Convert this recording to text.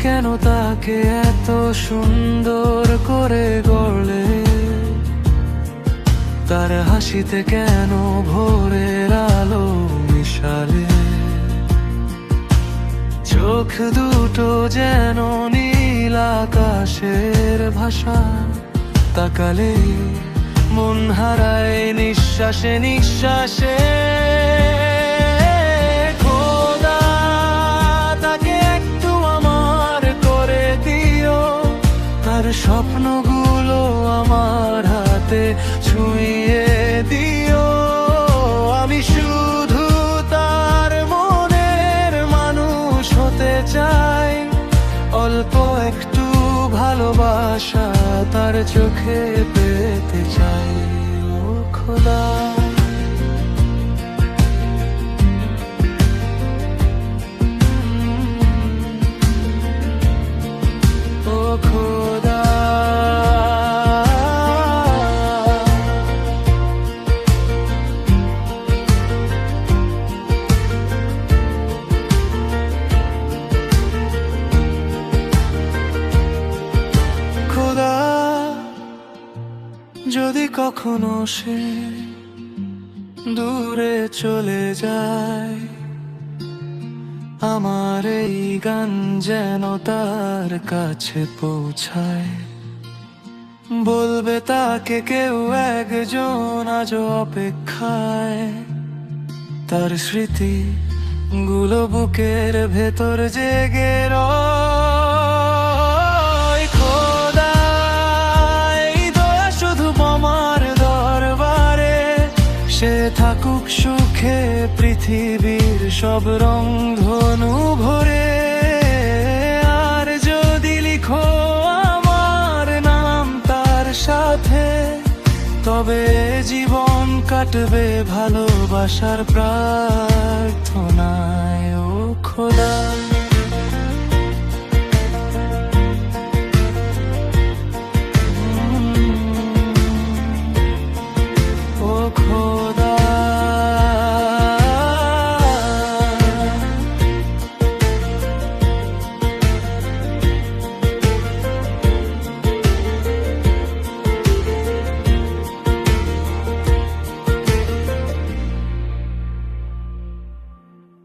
কেন তাকে এত সুন্দর করে গড়লে? তার হাসিতে কেন ভোরের আলো মিশালে? চোখ দুটো যেন নীল আকাশের ভাষা, তাকালে মন হারায় নিঃশ্বাসে নিঃশ্বাসে। খোদা, তাকে একটু আমার করে দিও, তার স্বপ্নগুলো আমার হাতে ছুঁয়ে দিও। আমি শুধু তার মনের মানুষ হতে চাই, অল্প একটু ভালোবাসা তার চোখে পেতে চাই। ও খোদা, ও খোদা, খোদা, যদি কখনো সে দূরে চলে যায়, আমার এই গান যেন তার কাছে পৌঁছায়। বলবে তাকে কেউ একজন আজ অপেক্ষায়, তার স্মৃতি গুলো বুকের ভেতর জেগে রয়। খোদা, এই দয়া শুধু আমার দরবারে, সে থাকুক সুখে পৃথিবীর সব রং ধনু ভরে। আর যদি লিখো আমার নাম তার সাথে, তবে জীবন কাটবে ভালোবাসার প্রার্থনায়। ও খোদা।